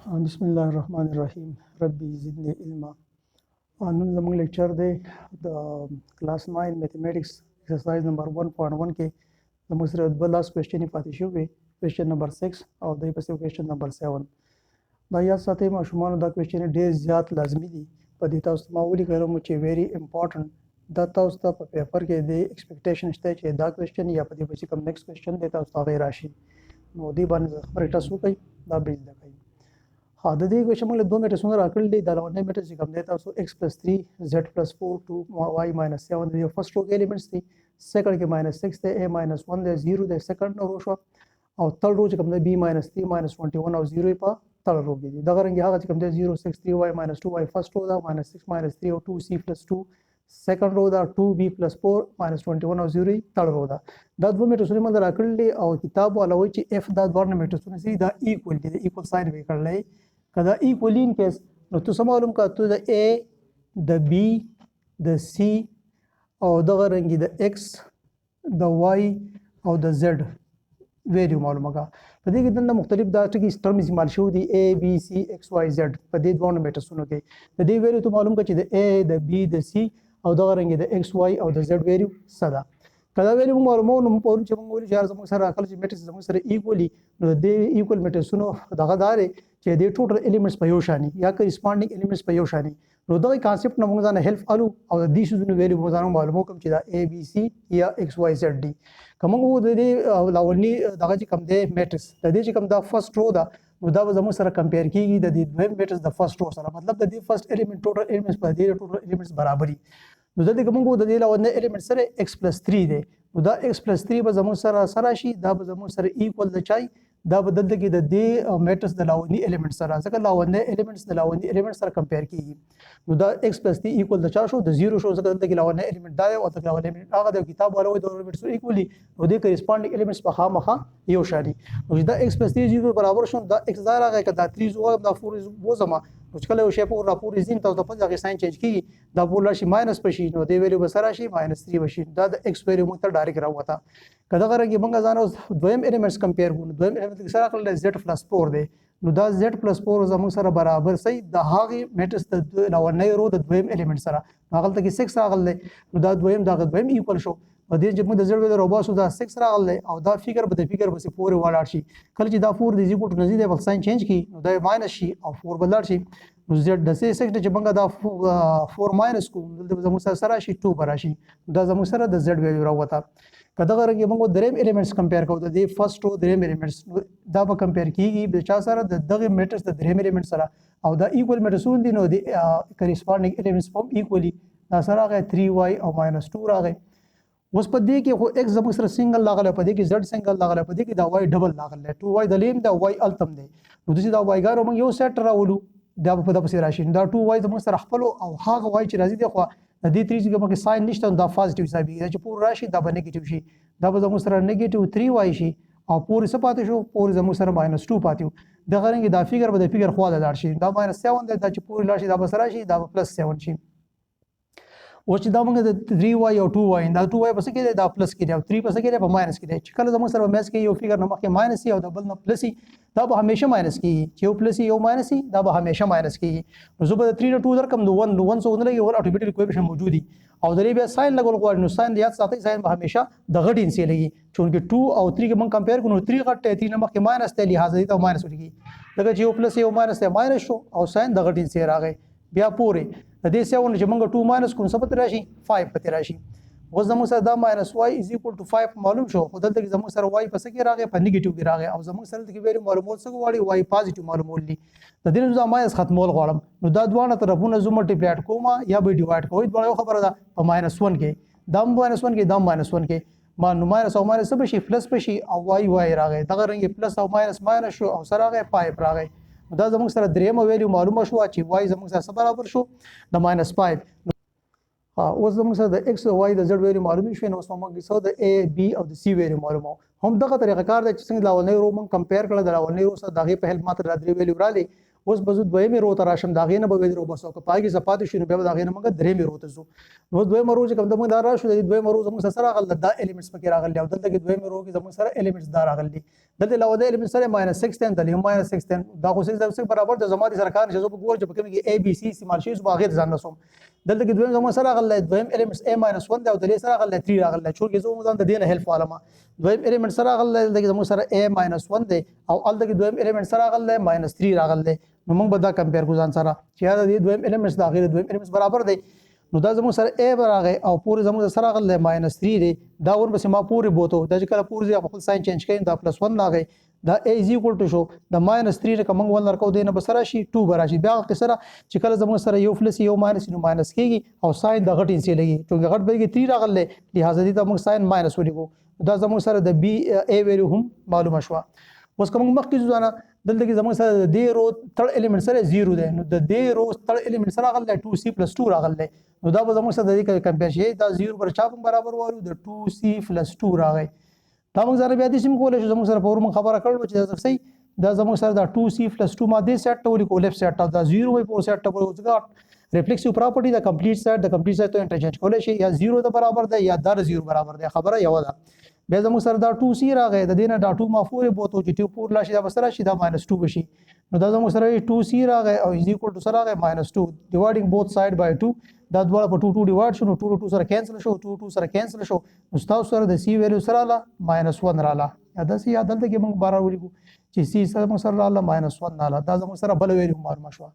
بسم الله الرحمن الرحیم ربي زدني علما. نن زموږ لیکچر دی د کلاس 9 میتھمیټکس ایکسرسایز نمبر 1.1 کې زموږ سره د لاس کوېسچن پاتې شوی کوېسچن نمبر 6 او د پسې کوېسچن نمبر 7 دا یاد ساتئ ماشومان دا کوېسچن ډېر زیات لازمي دي په دې تاسو ما ولیکلم چې ویری امپورټنت دا تاسو ته په پیپر کې د ایکسپیکټیشن شته چې دا کوېسچن یا په دې پسې کوم نیکسټ کوېسچن دی تاسو ته راشي نو دې باندې خبرې تاسو کوي دا به زده کوي. ها د دې کوېسچن موږ له دوه میټرسونو راکړل دي دا لومړی میټر چې کوم دی تاسو x + 3 z + 4 2y - 7 د فرست رو کې ایلیمنټس دي سیکنډ کې -6 دی a - 1 دی 0 دی سیکنډ رو شو او تھرډ رو چې کوم دی b - 3 - 21 او 0 په تھرډ رو کې دي دغه رنګ هغه چې کوم دی 0 6 3y - 2y فرست رو دا -6 - 3 او 2c + 2 سیکنډ رو دا 2b + 4 - 21 او 0 تھرډ رو دا دوه میټرسونه موږ راکړل دي او کتاب ولوي چې f دا دوه میټرسونه سي دا ایکوال دي د ایکوال ساين وکړلای کدا ایکوالین کیس نو تاسو معلوم کا ته د A د B د C او دغه رنګي د X د Y او د Z ویلیو معلومه کا په دې کې د مختلف دا ټکي ټرم استعمال شو دي A B C X Y Z په دې دوه میټرسونو کې د دې ویلیو ته معلوم کا چې د A د B د C او دغه رنګي د X Y او د Z ویلیو صدا کدا ویلیو معلومه نو په چې موږ ولې چې زموږ سره اخل چې میټرس زموږ سره ایکوالي نو د ایکوال میټرسونو دغه داري چې د ټوټل ایلیمنټس په یو شانی یا کریسپانډینګ ایلیمنټس په یو شانی نو دا کانسپټ نه موږ ځان هیلپ الو او د دې شوزونو ویلیو موږ ځان معلومو کوم چې دا A B C یا X Y Z D کوم وو د دې لاولني دغه چې کوم دی میټرس د دې چې کوم دا فرست رو دا نو دا زموږ سره کمپیر کیږي د دې دویم میټرس د فرست رو سره مطلب د دې فرست ایلیمنټ ټوټل ایلیمنټس په دې ټوټل ایلیمنټس برابرۍ نو د دې کوم وو د دې لاولني ایلیمنټ سره x + 3 دی نو دا x + 3 به زموږ سره شي دا به زموږ سره ایکوال د چای دا به دلته کې د دې میټرس د لاونی ایلیمنټ سره ځکه لاونی ایلیمنټس د لاونی ایلیمنټ سره کمپیر کیږي نو دا x + 3 ایکوال د چا شو د 0 شو ځکه دلته کې لاونی ایلیمنټ دا او د لاونی ایلیمنټ هغه د کتاب والو د ایلیمنټس ایکوالي نو د کریسپانډینګ ایلیمنټس په خامخا یو شاري نو دا x + 3 0 برابر شو دا x دا راغی کدا 3 زو دا 4 وزما نو چې کله یو شی په راپور زین تاسو په ځای ساين چینج کیږي دا بوله شي ماینس پشي نو دی ویلیو به سره شي -3 بشي دا د x ویلیو مو ته ډایرکټ راوته کدا غره کې موږ ځان دویم ایلیمنټس کمپیر کوو دویم ایلیمنټ سره کړل z + 4 دی نو دا z + 4 زموږ سره برابر سي د هغه میټرس د لاونې رو د دویم ایلیمنټ سره هغه ته کې 6 راغلی نو دا دویم ایکوال شو په دې چې موږ د زړه د روباسو دا 6 راغلی او دا فیګر به د فیګر به 4 ولاړ شي کله چې دا 4 د ایکوال ټو نزيد بل ساين چینج کی نو دا ماینس شي او 4 بلار شي نو z د 6 چې موږ دا 4 ماینس کو دلته زموږ سره شي 2 براشي دا زموږ سره د z ویلیو راوته کدا غره کې موږ دریم ایلیمنټس کمپیر کوو د فرست رو دریم ایلیمنټس دا به کمپیر کیږي د چا سره د دغه میټرس د دریم ایلیمنټ سره او دا ایکوال میټرسون دي نو د کریسپانډینګ ایلیمنټس په ایکوالي دا سره راغی 3y او -2 راغی اوس په دې کې خو x زموږ سره سنگل لاغله په دې کې z سنگل لاغله په دې کې دا y ډبل لاغله 2y د لیم دا y التم دی نو چې دا y ګارو موږ یو سیټ راولو دا په دغه راشي دا 2y زموږ سره خپل او هغه y چې راځي دی خو د دې 3 چې موږ ساين نشته دا پوزټیو حسابي دا چې پور راشي دا به نیگیټیو شي دا به زموږ سره نیگیټیو 3y شي او پور څه پاتې شو پور زموږ سره -2 پاتیو د غرنګ دا فیګر به د فیګر خوا لاړ شي دا -7 دا چې پور لاړ شي دا به سره شي دا +7 شي او چې دا موږ د 3y او 2y دا 2y پس کې دا پلس کې دی او 3 پس کې دی په ماینس کې دی چې کله زموږ سره مېس کې یو فیګر نه مخکې ماینس او د بل نه پلس دا به همیشه ماینس کیږي چې یو پلس یو ماینس دا به همیشه ماینس کیږي نو زه به 3 نه 2 درکم نو 1 نو 1 سو نه لګي ور اتوماتیک کویفیشنټ موجود دي او درې بیا ساين لګول غواړي نو ساين یاد ساتي ساين به همیشه د غټ انسي لګي چونکه 2 او 3 کې موږ کمپیر کوو 3 غټ 3 نه مخکې ماینس ته لحاظ دي ته ماینس ولګي لکه چې یو پلس یو ماینس ته ماینس شو او ساين د غټ انسي راغی بیا پورې د دې 7 چې موږ 2 ماینس کوم څه پته راشي 5 پته راشي اوس زموږ سره دا -y = 5 معلوم شو خو دلته زموږ سره y پس کې راغی په نیگیټیو کې راغی او زموږ سره د ویلیو معلومات څه غواړي y پوزټیو معلومول دي د دې نو ماینس ختمول غواړم نو دا دوه طرفونه زو ملټیپلای کوم یا به ډیوایډ کوم دا یو خبره ده په -1 کې دا -1 کې دا -1 کې ما نو ماینس او ماینس به شي پلس به شي او y راغی دغه رنګ پلس او ماینس شو او سره راغی 5 راغی دا زموږ سره دریم ویلیو معلومه شو چې y زموږ سره برابر شو د -5 اوس زموږ سره د x او y د z ویلیو معلومه شو نو اوس موږ سره د a b او د c ویلیو معلومه هم دغه طریقه کار دی چې څنګه لاولنی رو موږ کمپیر کړل د لاولنی رو سره دغه په هیلپ ماته د درې ویلیو را لې اوس به زه دویمې رو ته راشم د هغې نه به ویل رو بس او که په هغې کې څه پاتې شي نو بیا به د هغې نه موږ درېمې رو ته ځو نو دویمه رو چې کوم د موږ دا راشو د دویمه رو زموږ سره راغله دا ایلیمنټس پکې راغلي او دلته کې دویمه رو کې زموږ سره ایلیمنټس دا راغلي دلته علاوه د ایلیمنټ سره -6 10 دلته هم -6 10 دا خو 6 برابر د زما دي سره کار نشي زه به ګورم چې په کوم کې A B C استعمال شي زه به هغې ته ځان رسوم دلته کې دویم زموږ سره راغلی دویم ایلیمنټس A -1 دی او د دې سره راغلی 3 راغلی چونکې زه ځان د دې نه هیلپ والم دویم ایلیمنټ سره راغلی دلته کې زموږ سره A -1 دی او هلته کې دویم ایلیمنټ سره راغلی -3 راغلی نو موږ به دا کمپیر کوو ځان سره چې یاره د دې دویم ایلیمنټس د هغې د دویم ایلیمنټس برابر دی نو دا زموږ سره A به راغی او پورې زموږ سره راغلی -3 دی دا ورپسې ما پورې بوتو دا چې کله پورې خپل ساین چینج کړئ دا +1 راغی دا A is equal to شو د -3 نه که موږ ول ورکو دی نه به سره شي 2 به راشي بیا هغې سره چې کله زموږ سره یو پلس یو ماینس نو ماینس کېږي او ساین د غټ انسي لګي چونکې غټ به 3 راغلی لهذا دې ته موږ ساین ماینس ولیکو دا زموږ سره د B A ویلیو هم معلومه شوه اوس که موږ مخکې ځو ځانه دلته کې زموږ سره د دې رو تړ ایلیمنټ سره 0 دی نو د دې رو تړ ایلیمنټ سره راغلی 2C + 2 راغلی نو دا به زموږ سره د دې کمپیر شي دا 0 پر چا برابر وایو د 2C + 2 راغی دا موږ سره بیا دې سم کولی شو زموږ سره په موږ خبره کړو چې دا صحیح دا زموږ سره دا 2C + 2 ما دې سیټ ته ولیکو لیفټ سیټ ته دا 0 وایي په سیټ ته ځکه ریفلیکسیو پراپرټي د کمپلیټ سیټ د کمپلیټ سیټ ته انټرچینج کولی شي یا 0 ته برابر دی یا دا 0 برابر دی خبره یوه ده بیا زموږ سره دا 2C راغی د دې نه دا 2 ما 4 بوتو چې 2 پور راشي دا به سره شي دا -2 به شي نو دا زموږ سره 2C راغی او از ایکول ټو سره راغی -2 ډیوایډینګ بوث ساید بای 2 دا دواړه په 2 2 ډیوایډ شو نو 2 2 سره کینسل شو 2 2 سره کینسل شو نو تاسو سره د C ویلیو سره رااله -1 رااله یا داسې یا دلته کې موږ بار ولیکو چې C سره موږ سره رااله -1 رااله دا زموږ سره بل ویلیو معلومه شوه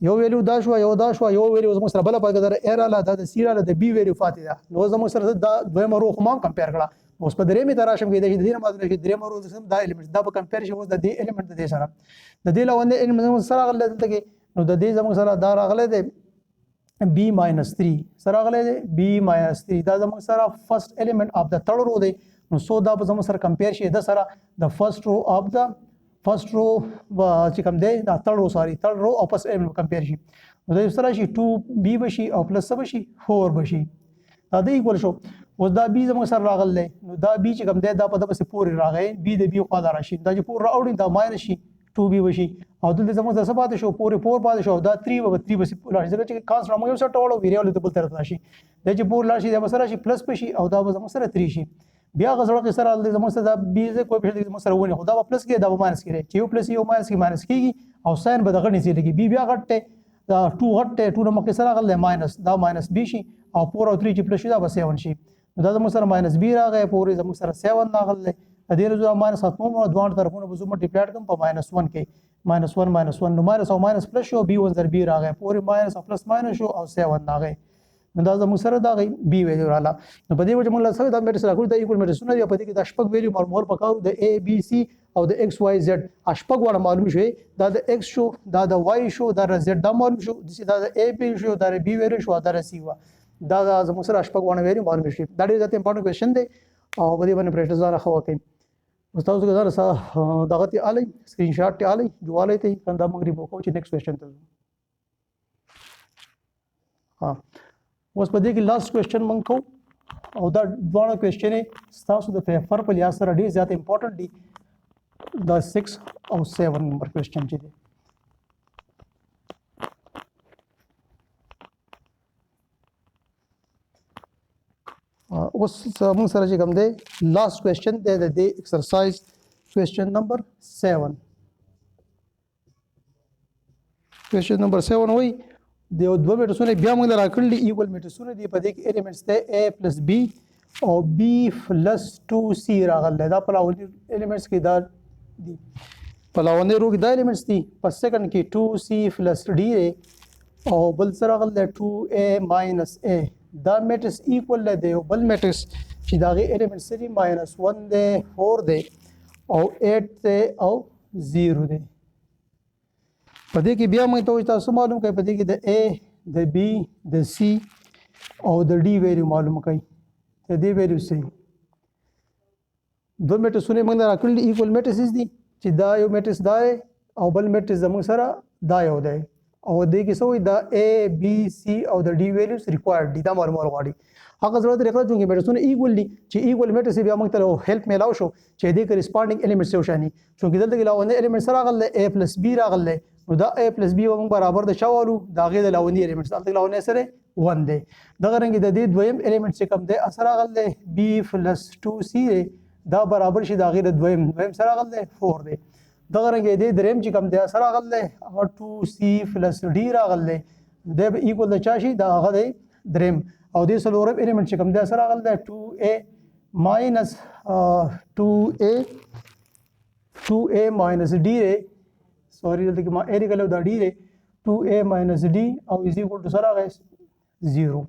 یو ویلیو دا شو یو دا شو یو ویلیو زموږ سره بل په ګذر A رااله دا د C رااله د B ویلیو فاتې ده نو زموږ سره دا دویمه رو خو ما کمپیر کړه اوس په درېمې ته راشم کې د دې نه معلومه شي درېمه رو دا ایلیمنټ دا په کمپیر شي اوس د دې ایلیمنټ د دې سره د دې لاندې ایلیمنټ سره راغلی دلته کې نو د دې زموږ سره دا راغلی دی B -3 سره راغلی دی B -3 دا زموږ سره فرست ایلیمنټ اف د تړ رو دی نو سو دا به زموږ سره کمپیر شي د سره د فرست رو اف د فرست رو چې کوم دی دا تړ رو سوري تړ رو او فرست ایلیمنټ کمپیر شي نو د سره شي 2B بشي او پلس څه بشي 4 بشي دا د ایکول شو اوس دا B زموږ سره راغلی نو دا B چې کوم دی دا په د پسې پورې راغی B د B خوا ته راشي دا چې پور راوړي دا ماینس شي 2B بشي او دلته زموږ سره څه پاتې شو پورې 4 پاتې شو دا 3 به 3 بسې لاړ شي ځکه چې کانسټنټ موږ یو سره ټوړو ویریبل ته بل طرف راشي دا چې پور لاړ شي دا به سره شي پلس بشي او دا به زموږ سره 3 شي بیا غزړه کې سره زموږ سره دا B کوفیشنټ زموږ سره ونی خو دا به پلس کې دا به ماینس کېږي چې یو پلس یو ماینس کې ماینس کېږي او ساين به دغه نږدې لګي B بیا غټ دا 2 غټ 2 نه مخکې سره راغلی ماینس دا -B شي او 4 او 3 چې پلس شي دا به 7 شي نو دا زموږ سره -B راغی پورې زموږ سره 7 راغلی د دې رجوع ماینس ختموم او دوه طرفونه به زه ملټیپلای کوم په -1 کې -1 نو ماینس او ماینس پلس شو B ون B راغی پورې ماینس او پلس ماینس شو او 7 راغی نو دا زموږ سره دا B ویلیو رااله نو په دې وجه موږ له دا میټریکس راکړو دا ایکوال میټریکسونه دی په دې کې د شپږ ویلیو معلومول پکارو د A B C او د X Y Z شپږ وړه معلوم شوي دا د X شو دا د Y شو دا د Z دا معلوم شو دا د A B شو دا د B ویلیو شو دا د C وا دا زموږ سره شپږ وړه ویلیو معلوم شي دا ډېر ځکه امپورټنت کوېسچن دی او په دې باندې پریکټس ځان خو کوي اوس تاسو ګذار دغه ته علي سکرین شاټ ته علي جواله ته کنده موږ ریپو کوو چې نیکسټ کوېسچن ته ها اوس په دې کې لاست کوېسچن موږ کوو او دا دوه کوېسچن تاسو د پیپر په لحاظ سره ډېر زیات امپورټنت دي دا 6 او 7 نمبر کوېسچن چې دی اوس موږ سره چې کوم دی لاست کوېسچن دی د دې ایکسرسایز کوېسچن نمبر 7 کوېسچن نمبر 7 وایي د دوه میټرسونه بیا موږ راکړل دي ایکوال میټرسونه دي په دې کې ایلیمنټس دی A + B او B + 2C راغلی دا په لاولني ایلیمنټس کې دا دي په لاولني رو کې دا ایلیمنټس دي په سیکنډ کې 2C + D او بل سره راغلی 2A - A دا میټرس ایکوال دی او بل میټرس چې دا غي ایلیمنټس دي -1 دی 4 دی او 8 دی او 0 دی په دې کې بیا موږ تاسو معلوم کړئ په دې کې د A د B د C او د D ویلیو معلوم کړئ د دې ویلیو صحیح دوه میټرسونه موږ راکړل دي ایکوال میټرسز دي چې دا یو میټرس دا او بل میټرس زموږ سره دا یو دی او دې کې سوې دا A B C او د D ویلیوز ریکوایرډ دي دا معلومول غواړي هغه ضرورت لري چې میټرسونه ایکوال دي چې ایکوال میټرس بیا موږ ته هیلپ میلاو شو چې دې کې ریسپونډینګ ایلیمنټس یو شاني چې دلته کې لاونه ایلیمنټس راغله A + B راغله نو دا a پلس b موږ برابر د چاوالو دا غي د لاونی الیمنټس دلته لاونی سره 1 دی دغه رنګ د دې دویم الیمنټ چې کوم دی اثر غل b پلس 2c دا برابر شي دا غي د دویم سره غل 4 دی دغه رنګ د دریم چې کوم دی اثر غل 2c پلس d راغل د ایکوال د چا شي دا هغه دی دریم او د سلورم الیمنٹ چې کوم دی سره غل 2a minus 2a minus d سوري دلته کې ما a لیکلو دا d 2a minus d او is equal to سره غي 0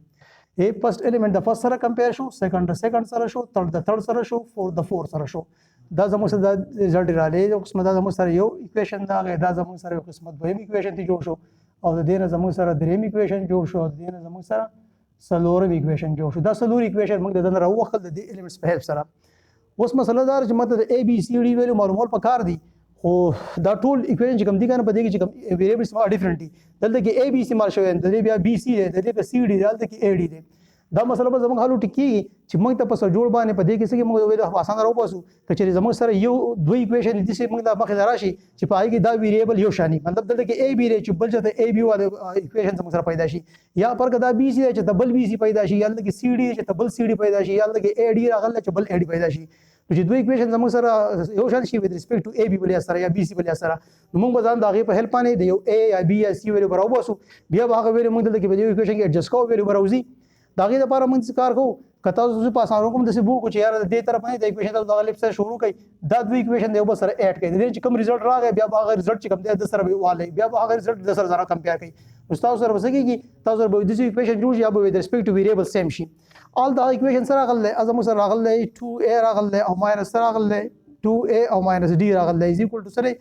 a first element د first سره کمپیر شو second سره شو third سره شو fourth سره شو دا زموږ سره د رزلټ راځي یو قسمه دا زموږ سره یو ایکویشن دا زموږ سره یو قسمه دویم ایکویشن ته جوړ شو او د دې نه زموږ سره دریم ایکویشن جوړ شو او د دې نه زموږ سره سلورم ایکویشن جوړ شو دا سلور ایکویشن موږ د دې راوخل د دې الیمنټس په هیلپ سره اوس مسله دا چې ماته د a b c d ویلو معلومول پکار دي خو دا ټول ایکویشن چې کوم دي کنه په دې کې چې کوم ویریبلز ما ډیفرنٹ دي دلته کې a b c مال شوی د دې بیا b c دی د دې په c d دلته کې a d دی دا مسله به زموږ حل ټکی چې موږ ته په سر جوړ باندې په دې کې څه موږ ویلو آسان راو پاسو چې زموږ سره یو دوه ایکویشن دي چې موږ د مخې راشي چې په هغه کې دا ویریبل یو شانی مطلب دلته کې a b دی چې بل ځته a b والا ایکویشن زموږ سره پیدا شي یا پر کدا b c دی چې بل b c پیدا شي یا دلته کې c d چې بل c d پیدا شي یا دلته کې a d راغله چې بل a d پیدا شي چې دوه ایکویشن زموږ سره یو شان شي with respect to a b بل سره یا b c بل سره نو موږ ځان دا غي په هیلپ باندې د یو a یا b یا c ویلو برابر وسو بیا هغه ویلو موږ دلته کې په ایکویشن کې ایڈجسټ کوو ویلو براوزي دا غي لپاره موږ کار کوو کته اوس په اسانو کوم د سبو کو چې یار د دې طرف نه د ایکویشن د غلط سره شروع کړي دا دوه ایکویشن د یو سره اډ کړي د چې کوم رزلټ راغی بیا هغه رزلټ چې کوم د سره واله بیا هغه رزلټ د سره کمپیر کړي استاد سره وسګي تاسو به د ایکویشن جوړ یا به with respect to variable same شي all دا ایکویشن سره غل ازم سره راغل 2a راغل او ماینس سره راغل 2a او ماینس d راغل is equal to سره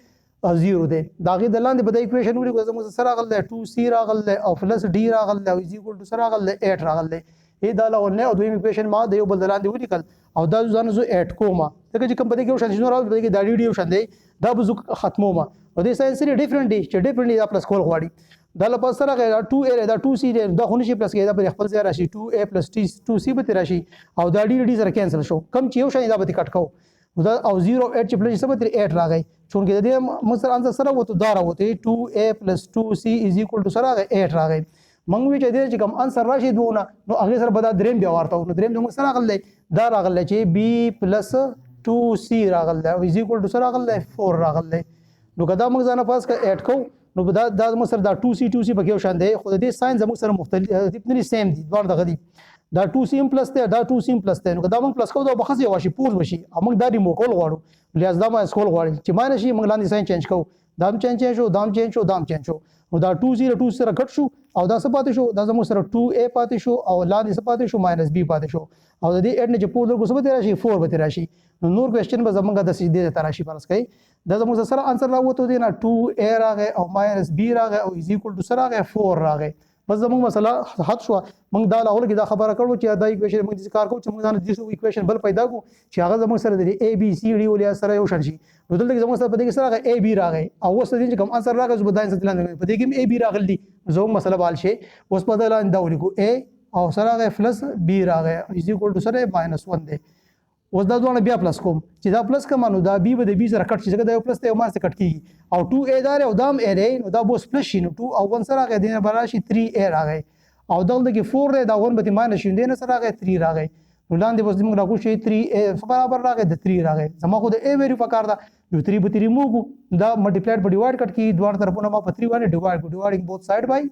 0 دی دا غي د لاندې په ایکویشن وړي زموږ سره راغل 2c راغل او پلس d راغل is equal to سره راغل 8 راغل ای دا لونه او دویم ایکویشن ما د یو بل لاندې ولیکل او دا ځان زو 8 کوما دغه چې کوم په دې کې شان شنو راځي د دې ډیو شان دی دا بزو ختمو ما او د ساينس لري ډیفرنٹ دي چې ډیفرنٹ دا پلس کول غواړي دا لپاره سره غیر 2a دا 2c دی دا خونشي پلس کې دا په خپل ځای راشي 2a پلس 2c به راشي او دا ډی سره کینسل شو کم چې یو شان دا به کټ کو دا او 0 8 چې پلس سره 8 راغی چون کې د دې مصر انسر سره وته دا راوته 2a پلس 2c از ایکوال ټو سره 8 راغی منګ وی چې دې چې کوم انسر راشي دوه نو هغه سره به دا دریم بیا ورته نو دریم موږ سره راغلی دا راغلی چې b پلس 2c راغلی او از ایکوال ټو سره راغلی 4 راغلی نو کدا موږ ځان پاس کا 8 کو نو دا موږ سره دا 2c په کې شان دی خو د دې ساين زموږ سره مختلف نه سیم دي دوه دغه دي دا 2c پلس ته دا 2c پلس ته نو کدا موږ پلس کو دا بخښ یو شي پوز وشي موږ دا ریمو کول غواړو لیاز دا ما اسکول غواړي چې معنی شي موږ لاندې ساين چینج کو دام چینج شو دام چینج شو دام چینج شو نو دا 2 سره کټ شو او دا څه پاتې شو دا زموږ سره 2a پاتې شو او لاندې څه پاتې شو -b پاتې شو او د دې اډ نه چې پور درکو څه به راشي 4 به راشي نو نور کوېسچن به زمونږ د سیدې ته راشي فرض کړئ دا زموږ سره انسر راوته دی نه 2a راغی او -b راغی او از ایکوال ټو سره راغی 4 راغی بس زموږ مسله حد شو موږ دا لاول کې دا خبره کړو چې دا ایکویشن موږ د کار کوو چې موږ دا د ایکویشن بل پیدا کو چې هغه زموږ سره د a b c d ولیا سره یو شان شي نو دلته زموږ سره په دې کې سره a b راغی او اوس د دې کوم انسر راغی زه به دا انسر لاندې په دې کې a b راغلی زه مسله بال شي اوس په دا لاندې دا ولیکو a او سره راغی پلس b راغی از ایکوال ټو سره -1 دی اوس دا دوه بیا پلس کوم چې دا پلس کوم نو دا b به د b سره کټ شي ځکه دا یو پلس ته یو ماس کټ کیږي او 2a دار او دام a دی نو دا بوس پلس شي نو 2 او 1 سره راغی دینه براشي 3a راغی او دلته کې 4 دی دا 1 به ماینس شي دینه سره راغی 3 راغی نو لاندې بس موږ راکو شي 3a برابر راغی د 3 راغی زما خو د a ویلیو پکار دا یو 3 به 3 موږ دا ملټیپلایډ په ډیوایډ کټ کی دوه طرفونه ما په 3 باندې ډیوایډینګ بوث ساید بای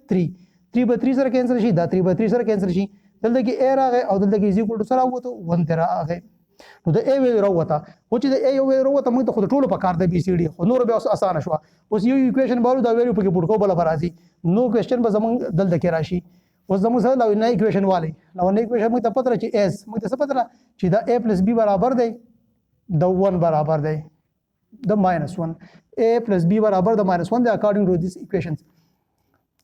3 به 3 سره کینسل شي دا 3 به 3 سره کینسل شي دلته کې a راغی او دلته کې از ایکوال ټو سره وته 1 تر راغی نو د a ویلیو راوته او چې د a ویلیو راوته موږ ته خو ټولو پکار د b c d خو نور به اسانه شو اوس یو ایکویشن بارو دا ویلیو پکې پټ کو بل برازي نو کوېسچن به زمونږ دلته کې راشي اوس زموږ سره لاونه ایکویشن والی لاونه ایکویشن موږ ته پته چې s موږ ته څه پته چې دا a + b برابر دی د 1 برابر دی د -1 a + b برابر د -1 دی اکارډینګ ټو دیس ایکویشنز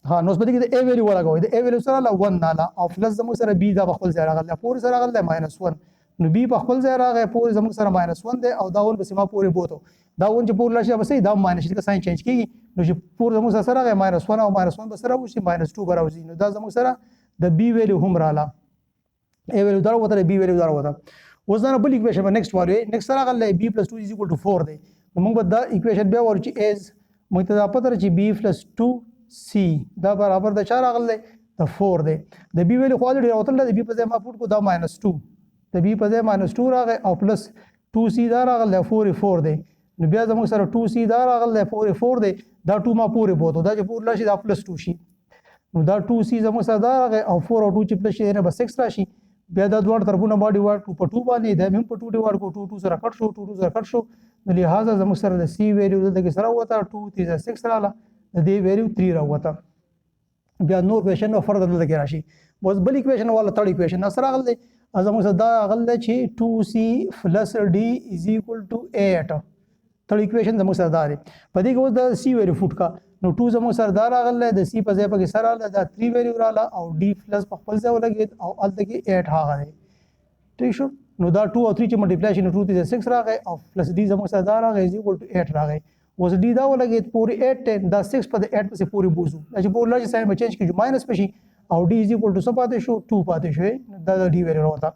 ها نو په دې کې د a ویلیو ولګوي د a ویلیو سره 1 نه او پلس زموږ سره b دا خپل ځای راغلی پورې سره راغلی -1 نو b په خپل ځای راغی پورې زموږ سره -1 دی او دا ون به سیمه پورې بوته دا ون چې پورې لاشي به سي دا ماینس چې ساين چینج کیږي نو چې پورې زموږ سره راغی -1 او -1 به سره وشي -2 براوځي نو دا زموږ سره د b ویلیو هم رااله a ویلیو دا وته b ویلیو دا وته اوس دا بل ایکویشن په نیکسټ واره نیکسټ راغلی b + 2 = 4 دی نو موږ به دا ایکویشن بیا ورچی as موږ ته دا پته ده چې b plus 2c دا برابر د چا راغلی د 4 دی د b ویلو خو الریډي راوتلی د b په ځای ما پوټ کو دا -2 د b په ځای -2 راغی او پلس 2c دا راغلی 4 دی نو بیا زموږ سره 2c دا راغلی 4 دی دا 2 ما پورې بوتو دا چې پورې راشي دا پلس 2 شي نو دا 2c زموږ سره دا راغی او 4 او 2 چې پلس شي نه به 6 راشي بیا دا دوه طرفونه ما ډیوایډ کړو په 2 باندې دا هم په 2 ډیوایډ کړو 2 سره کټ شو 2 سره کټ شو نو لہذا زموږ سره د c ویلیو دلته کې سره وته 2 3 6 رااله د دې ویلیو 3 راوته بیا نور کوېشن نو فرض دلته کې راشي بس بل ایکویشن والا تھرډ ایکویشن سره راغلی زموږ سره دا راغلی چې 2c plus d is equal to 8 تھرډ ایکویشن زموږ سره دا دی په دې کې اوس د c ویلیو فوټ کا نو 2 زموږ سره دا راغلی د c په ځای پکې سره راغلی دا 3 ویلیو رااله او d پلس په خپل ځای ولګېد او هلته کې 8 هغه دی ٹھیک شو نو دا 2 او 3 چې ملټیپلای شي نو 2 3 6 راغی او پلس d زموږ سره دا راغی is equal to 8 راغی اوس d دا ولګېد پورې 8 10 دا 6 په 8 پسې پورې بوزو دا چې پورې لږ ساين به چینج کړو ماینس پشي او d is equal to څه پاتې شو 2 پاتې شو دا د d ویلیو راوته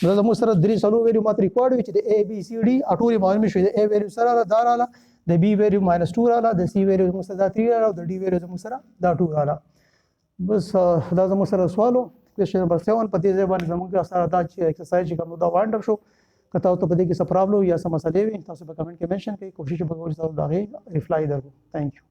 نو زموږ سره درې څلور ویلیو ماته ریکارډ وي چې د a b c d اټولې معلومې شوې د a ویلیو سره دا رااله د b ویلیو -2 رااله د c ویلیو زموږ سره دا 3 رااله او د d ویلیو زموږ سره دا 2 رااله بس دا زموږ سره سوالو کوېشن نمبر 7 په دې ځای باندې زموږ سره دا چې ایکسرسایز چې کوم دا وایند اپ شو که تاسو ته په دې کې څه پرابلم یا څه مسلې وي تاسو په کمنټ کې منشن کړئ کوشش وکړئ چې تاسو دا غي ریپلای درکړو ثانک یو